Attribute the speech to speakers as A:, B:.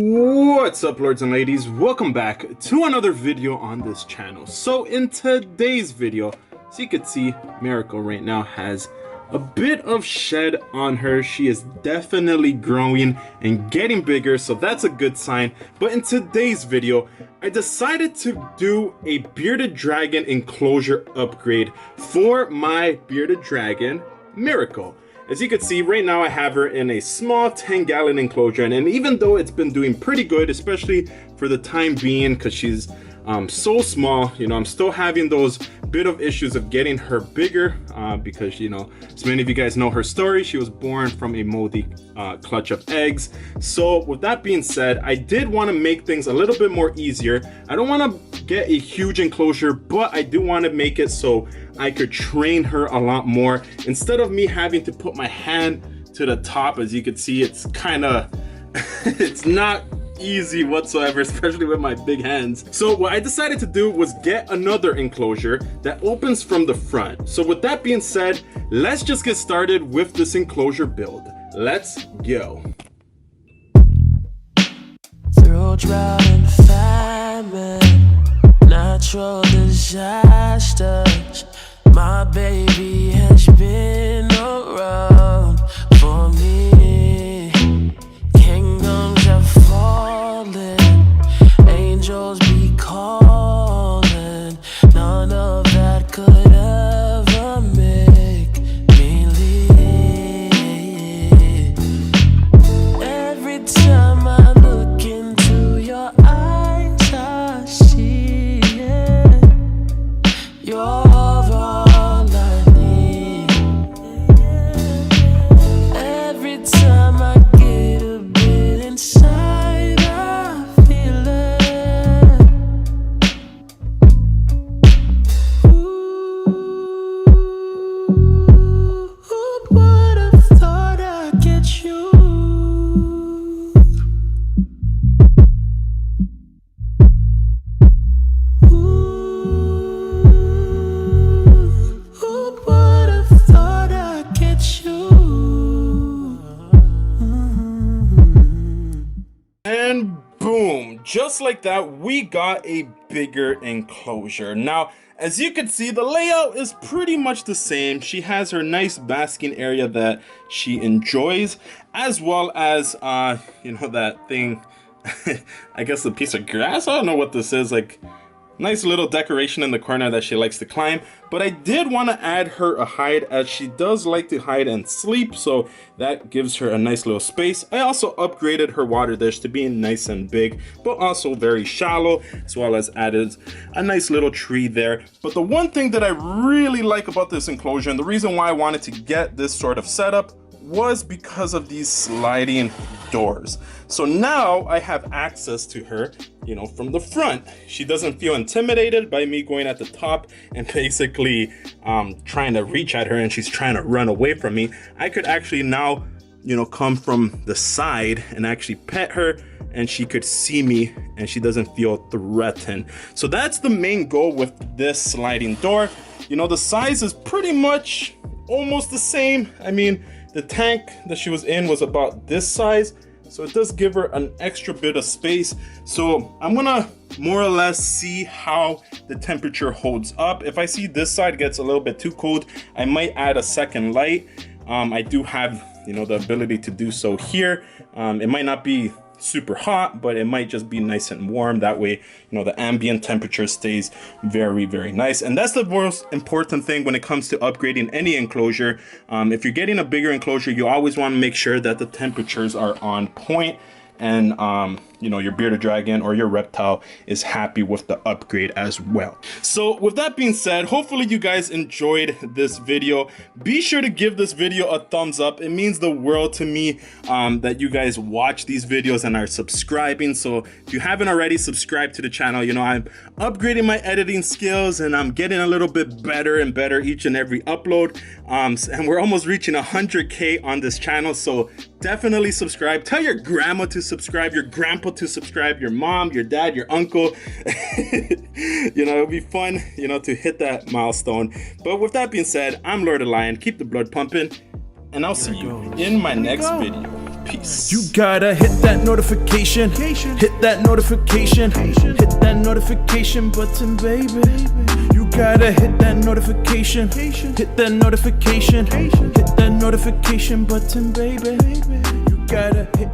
A: What's up, lords and ladies? Welcome back to another video on this channel. So in today's video, as you can see, Miracle right now has a bit of shed on her. She is definitely growing and getting bigger, so that's a good sign. But in today's video, I decided to do a bearded dragon enclosure upgrade for my bearded dragon, Miracle. As you can see, right now I have her in a small 10-gallon enclosure, and even though it's been doing pretty good, especially for the time being, because she's so small, you know, I'm still having those bit of issues of getting her bigger because, you know, as many of you guys know her story, she was born from a moldy clutch of eggs. So with that being said, I did want to make things a little bit more easier. I don't want to get a huge enclosure, but I do want to make it so I could train her a lot more instead of me having to put my hand to the top. As you can see, it's kind of it's not easy whatsoever, especially with my big hands. So what I decided to do was get another enclosure that opens from the front. So with that being said, let's just get started with this enclosure build. Let's go.
B: Through drought and famine, natural disasters, my baby has been around for me. Kingdoms have fallen, angels be calling. None of that could ever make me leave. Every time I look into your eyes, I see it. You're all I need. Every time I get a bit inside, I feel it. Ooh, who would have thought I'd get you? Who would have thought I'd get you?
A: And boom, just like that, we got a bigger enclosure. Now, as you can see, the layout is pretty much the same. She has her nice basking area that she enjoys, as well as, you know, that thing, I guess a piece of grass? I don't know what this is, like nice little decoration in the corner that she likes to climb. But I did want to add her a hide, as she does like to hide and sleep, so that gives her a nice little space. I also upgraded her water dish to being nice and big, but also very shallow, as well as added a nice little tree there. But the one thing that I really like about this enclosure, and the reason why I wanted to get this sort of setup, was because of these sliding doors. So now I have access to her, you know, from the front. She doesn't feel intimidated by me going at the top and basically trying to reach at her, and she's trying to run away from me. I could actually now, you know, come from the side and actually pet her, and she could see me and she doesn't feel threatened. So that's the main goal with this sliding door. You know, the size is pretty much almost the same. I mean, the tank that she was in was about this size, so it does give her an extra bit of space. So I'm gonna more or less see how the temperature holds up. If I see this side gets a little bit too cold, I might add a second light. I do have, you know, the ability to do so here. It might not be super hot, but it might just be nice and warm. That way, you know, the ambient temperature stays very, very nice. And that's the most important thing when it comes to upgrading any enclosure. If you're getting a bigger enclosure, you always want to make sure that the temperatures are on point, and you know, your bearded dragon or your reptile is happy with the upgrade as well. So with that being said, hopefully you guys enjoyed this video. Be sure to give this video a thumbs up. It means the world to me that you guys watch these videos and are subscribing. So if you haven't already, subscribe to the channel. You know, I'm upgrading my editing skills, and I'm getting a little bit better and better each and every upload. And we're almost reaching 100K on this channel, so definitely subscribe. Tell your grandma to subscribe, your grandpa to subscribe, your mom, your dad, your uncle. You know, it'll be fun, you know, to hit that milestone. But with that being said, I'm Lord of Lion. Keep the blood pumping, and I'll see you in my next video. Peace.
B: You gotta hit that notification, hit that notification, hit that notification button, baby. You gotta hit that notification, hit that notification, hit that notification button, baby. You gotta hit.